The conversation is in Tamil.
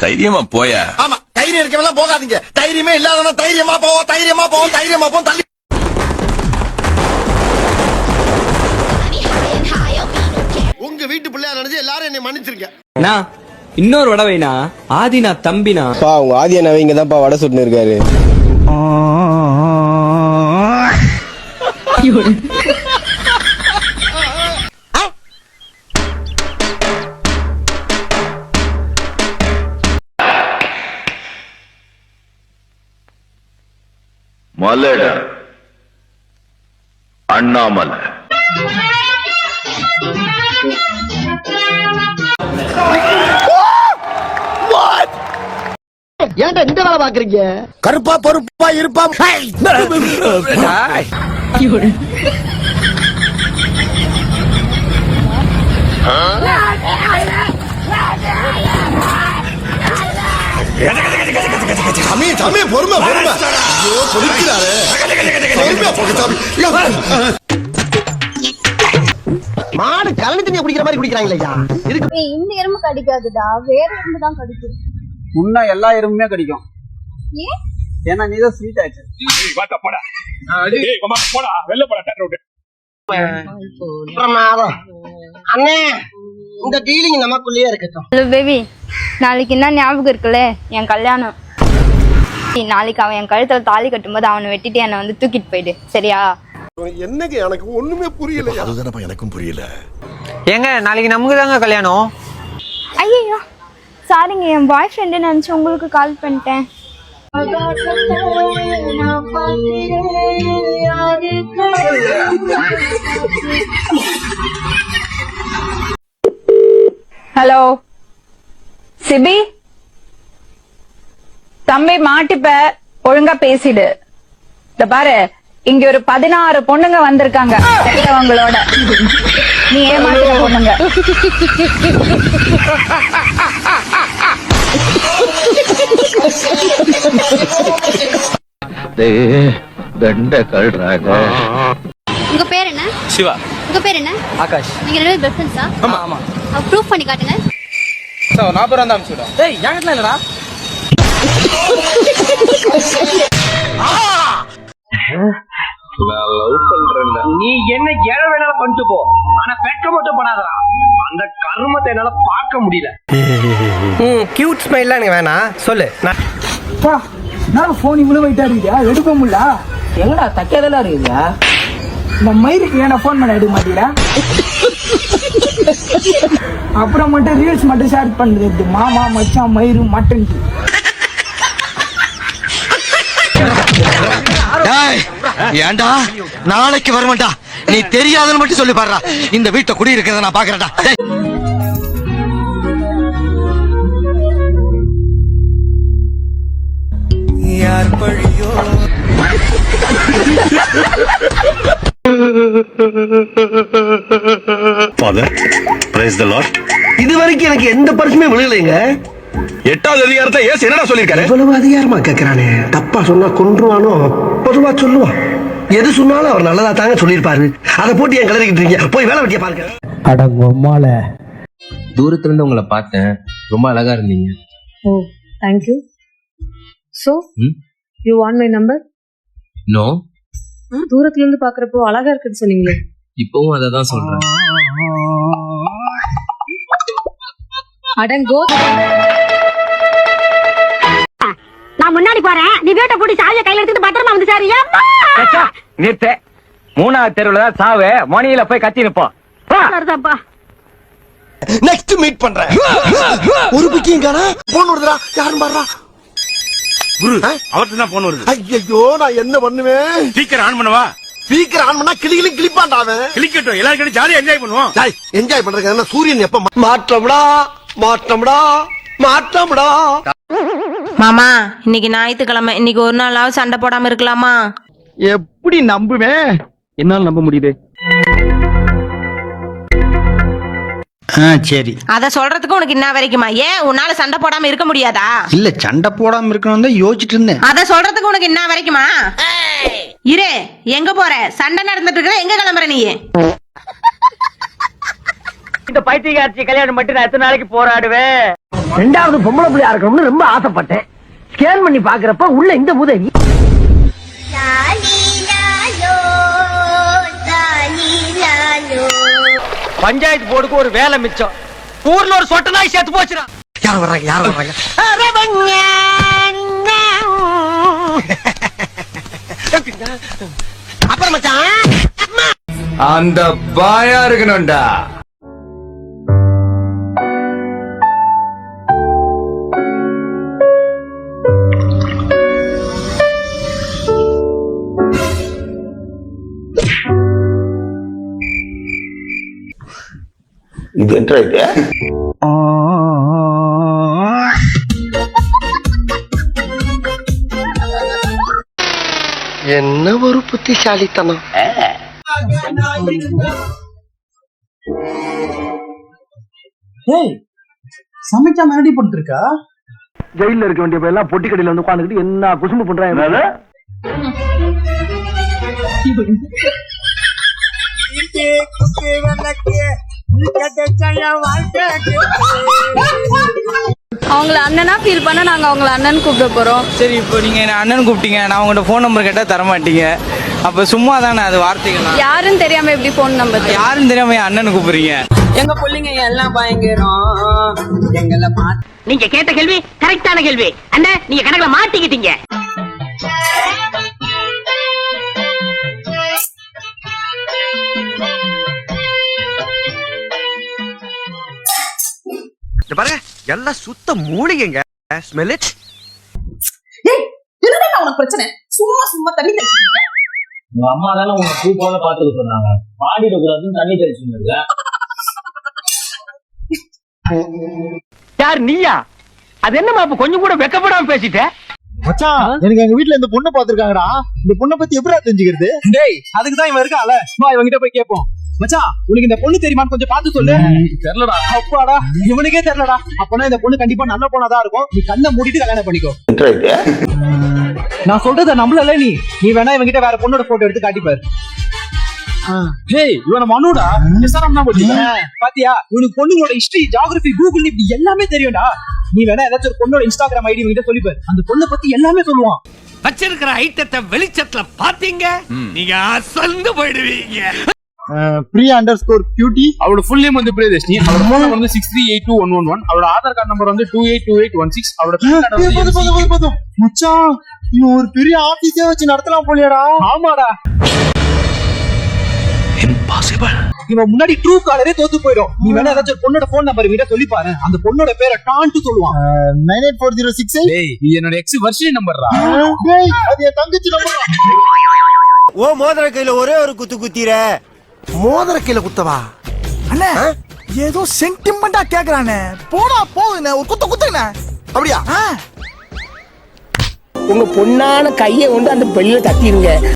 தைரியமா போயா. ஆமா, தைரியம் இருக்கவெல்லாம் போகாதீங்க. தைரியமே இல்லாதவன தைரியமா போவோம், தைரியமா போவோம், தைரியமா போவோம். தள்ளி உங்க வீட்டு பிள்ளையா நினைச்சு எல்லாரும் என்னை மன்னிச்சிருக்க. இன்னொரு வடை வைனா. ஆதினா தம்பினா உங்க ஆதி அண்ணாவை இங்கதான்ப்பா வடை சுட்டுன்னு இருக்காரு. மலட அண்ணாமலை ஏன்டா இந்த வேலை பாக்குறீங்க? கருப்பா பொறுப்பா இருப்பா. பொறுமை பொறுமை. ஐயோ பொறுக்கிறாரு. மாடு கலனி தண்ணியை குடிக்கிற மாதிரி குடிக்கிறாங்களா? இந்த எறும்பு கடிக்காதுடா, வேற எறும்பு தான் கடிக்குது. முன்ன எல்லா எறும்புமே கடிக்கும். ஏன்? ஏன்னா நீதான் ஸ்வீட் ஆச்சு. அண்ணே, இந்த டீலிங் நமக்குள்ளேயே இருக்கட்டும். ஹலோ பேபி, நாளைக்கு என்ன ஞாபகம் இருக்குல்ல, என் கல்யாணம். நாளைக்கு அவன் என் கழுத்துல தாலி கட்டும்போது அவனை வெட்டிட்டு என்னை வந்து தூக்கிட்டு போயிடு, சரியா? என்னங்க எனக்கு ஒண்ணுமே புரியல. அதுதானப்பா எனக்கும் புரியல. ஏங்க நாளைக்கு நமக்கு தாங்க கல்யாணம். ஐயோ சாரிங்க, என் பாய் ஃப்ரெண்டு நினைச்சு உங்களுக்கு கால் பண்ணிட்டேன். ஹலோ சிபி, தம்பி மாட்டிப்ப, ஒழுங்கா பேசிடு. இந்த பாரு, இங்க ஒரு 16 பொண்ணுங்க வந்திருக்காங்க அவங்களோட. நீ ஏமாத்திர பொண்ணுங்க. உங்க பேர் என்ன? சிவா. உங்க பேர் என்ன? ஆகாஷ். நீங்க ரெண்டு பேரும் பெஸ்ட் ஃப்ரெண்ட்ஸா? ஆமா ஆமா. ப்ரூஃப் பண்ணி காட்டுங்க. சார் நான் பேர் வந்து அனுப்பிச்சுடா. டேய் யாங்கட்ல இல்லடா. நான் லவ் பண்றேன்டா. நீ என்ன ஏழை வேணாலும் பண்ணிட்டு போ, ஆனா பெக்க மட்டும் பண்ணாதடா. அந்த கர்மத்தை என்னால பார்க்க முடியல. கியூட் ஸ்மைல்லாம் எனக்கு வேணாம், சொல்லு. நான் போன் இவ்வளவு வெயிட்டா இருக்கியா, எடுக்க முடியல. எங்கடா தக்கையதெல்லாம் இருக்குதா? இந்த மயிருக்கு ஏன்னா போன் பண்ண எடுக்க மாட்டீங்களா? அப்புறம் மட்டும் ரீல்ஸ் மட்டும் ஷேர் பண்றது. மாமா மச்சான் மயிறு மட்டன். ஏண்டா நாளைக்கு வரமாட்டா, நீ தெரியாதுன்னு மட்டும் சொல்லி பாடுறா. இந்த வீட்டை குடி இருக்கிறத நான் பாக்குறேன்டா. யார் பழியோ Father, praise the Lord. இது வரைக்கும் எனக்கு எந்த பரிசுமே விழுகலைங்க. 8வது அதிகாரத்துல ஏசு என்னடா சொல்லிருக்காரு? இவ்வளவு அதிகாரமா கேட்கிறானே, தப்பா சொன்னா கொன்றுவானோ? பொதுவா சொல்லுவான். எது சொன்னாலும் அவர் நல்லதா தாங்க சொல்லிருப்பாரு. அதை போட்டு என் கலரிக்கிட்டு இருக்கீங்க, போய் வேலை வெட்டிய பாருங்க. அடங்கொம்மால தூரத்துல இருந்து உங்களை பார்த்தேன், ரொம்ப அழகா இருந்தீங்க. Oh thank you. So you want my number? No. தூரத்துல இருந்து பாக்குறப்போ அழகா இருக்குன்னு சொன்னீங்களே. இப்பவும் அதை தான் சொல்றேன். அடங்கோ, நான் முன்னாடி போறேன், நீ வீட்டை பூட்டி சாவியை கையில எடுத்துட்டு பத்திரமா வந்து சாரியா? நிறுத்து. 3வது தெருவுல தான் சாவு, மணியில போய் கத்தி நிப்போம். வருதாப்பா. நெக்ஸ்ட் மீட் பண்றேன். ஒரு பிக்கிங் காணா, போன் வருதுடா. யாரும் பாடுறா? அவர்கிட்ட தான் போன் வருது. ஐயோ நான் என்ன பண்ணுவேன்? ஸ்பீக்கர் ஆன் பண்ணவா? ஸ்பீக்கர் ஆன் பண்ணா கிளி கிளிப்பான்டா அவன். கிளிக்கட்டும், எல்லாரும் ஜாலியா என்ஜாய் பண்ணுவோம். என்ஜாய் பண்றதுக்கு என்ன சூரியன் எப்ப மாற்றம்டா மாற்றம்டா மாற்றம்டா. மாமா, இன்னைக்கு ஞாயிற்றுக்கிழமை, இன்னைக்கு ஒரு நாளாவது சண்டை போடாம இருக்கலாமா? எப்படி நம்புவேன்? என்னால நம்ப முடியுது. சரி, அத சொல்றதுக்கு உனக்கு என்ன வரைக்குமா? ஏன் உன்னால சண்டை போடாம இருக்க முடியாதா? இல்ல சண்டை போடாம இருக்கணும் தான் யோசிச்சுட்டு இருந்தேன். அத சொல்றதுக்கு உனக்கு என்ன வரைக்குமா? இரு, எங்க போற? சண்டை நடந்துட்டு இருக்க, எங்க கிளம்புற நீ? இந்த பைத்தியக்காரச்சி கல்யாணம் மட்டும் நான் எத்தனை நாளைக்கு போராடுவேன்? ரெண்டாவது பொம்பளை பிள்ளையா இருக்கணும்னு ரொம்ப ஆசைப்பட்டேன். ஸ்கேன் பண்ணி பாக்குறப்ப உள்ள இந்த முதவி. பஞ்சாயத்து போர்டுக்கு ஒரு வேலை மிச்சம். ஊர்ல ஒரு சொட்ட நாய் சேர்த்து போச்சுடா. யார் வர்றாங்க? அப்புறம் மச்சான் அந்த பாயா இருக்கணும்டா. இது என்ன இது? என்ன ஒரு புத்திசாலித்தனம். சமைச்சா மறுபடி போட்டுருக்கா? ஜெயில இருக்க வேண்டிய எல்லாம் பொட்டி கடையில வந்து உட்காந்துக்கிட்டு என்ன குசும்பு பண்றாங்க. அவங்கள அண்ணனா ஃபீல் பண்ண நாங்க அவங்கள அண்ணன் கூப்பிட போறோம். சரி, இப்போ நீங்க என்ன அண்ணன் கூப்பிட்டீங்க, நான் உங்கள்கிட்ட ஃபோன் நம்பர் கேட்டா தர மாட்டீங்க. அப்ப சும்மா தானே அது வார்த்தைகள். யாருன்னு தெரியாம எப்படி ஃபோன் நம்பர்? யாருன்னு தெரியாம என் அண்ணன் கூப்பிடுறீங்க? எங்க பிள்ளைங்க எல்லாம் பயங்கரம். எங்களை நீங்க கேட்ட கேள்வி கரெக்டான கேள்வி. அண்ணா நீங்க கணக்குல மாட்டிக்கிட்டீங்க. பாருங்க எல்லாம் சுத்த மூலிகைங்க. Smell it. என்னடா உனக்கு பிரச்சனை? சும்மா தண்ணி தெளிச்சிட்டீங்க. உங்க அம்மா தானே உங்க பூ போல பாத்துக்க சொன்னாங்க. பாடிட கூடாதுன்னு தண்ணி தெளிச்சுங்க. யார் நீயா? அது என்னமா இப்ப கொஞ்சம் கூட வெக்கப்படாம பேசிட்ட? மச்சான், எனக்கு எங்க வீட்ல இந்த பொண்ணு பாத்துருக்காங்கடா. இந்த பொண்ணை பத்தி எப்படி தெரிஞ்சுக்கிறது? டேய், அதுக்கு தான் இவன் இருக்கான்ல. வா இவங்கிட்ட போய் கேட்போம். மச்சான், உனக்கு இந்த பொண்ணு தெரியுமான்னு கொஞ்சம் பார்த்து சொல்லு. தெரியலடா. அப்பாடா, இவனுக்கே தெரியலடா. அப்பனா இந்த பொண்ணு கண்டிப்பா நல்ல பொண்ணா தான் இருக்கும். நீ கண்ணை மூடிட்டு கல்யாணம் பண்ணிக்கோ. நான் சொல்றத நம்பலல நீ வேணா இவங்கிட்ட வேற பொண்ணோட போட்டோ எடுத்து காட்டிப்பாரு. இவன மனுடா. எஸ்ஆர்எம் தான் போட்டீங்க. பாத்தியா, இவனுக்கு பொண்ணுங்களோட ஹிஸ்டரி, ஜியோகிராஃபி, கூகுள் இப்படி எல்லாமே தெரியும்டா. நீ வேணா ஏதாச்சும் ஒரு பொண்ணோட இன்ஸ்டாகிராம் ஐடி இவங்கிட்ட சொல்லிப்பாரு. அந்த பொண்ணை பத்தி எல்லாமே சொல்லுவான். வச்சிருக்கிற ஐட்டத்தை வெளிச்சத்துல பாத்தீங்க, நீங்க அசந்து போயிடுவீங்க. Priya_cutie. அவரோட ஃபுல் நேம் வந்து பிரியதர்ஷினி. அவரோட ஃபோன் நம்பர் வந்து 63821111. அவரோட ஆதார் கார்டு நம்பர் வந்து 282816. அவரோட பேன் கார்டு வந்து போதும். மச்சான், நீ ஒரு பெரிய ஆபீஸே வச்சு நடத்தலாம் போலியடா. ஆமாடா. இம்பாசிபிள். இவன் முன்னாடி ட்ரூ காலரே தோத்து போயிடும். நீ வேணா ஏதாச்சும் ஒரு பொண்ணோட ஃபோன் நம்பர் கிட்ட சொல்லி பாரு. அந்த பொண்ணோட பேரை டான்ட்டு சொல்லுவான். 984068. டேய், இது என்னோட எக்ஸ் வெர்ஷன் நம்பர்டா. டேய், அது என் தங்கச்சி நம்பர். ஓ மோதிர கையில ஒரே ஒரு குத்து குத்திர. மோதிர கையில குத்தவா? அண்ணே ஏதோ சென்டிமெண்டா கேக்குறானே. போடா போகுண்ணே, ஒரு குத்துங்கண்ணே. அப்படியா? உங்க பொண்ணான கையை கொண்டு அந்த பெல்ல தட்டிடுங்க.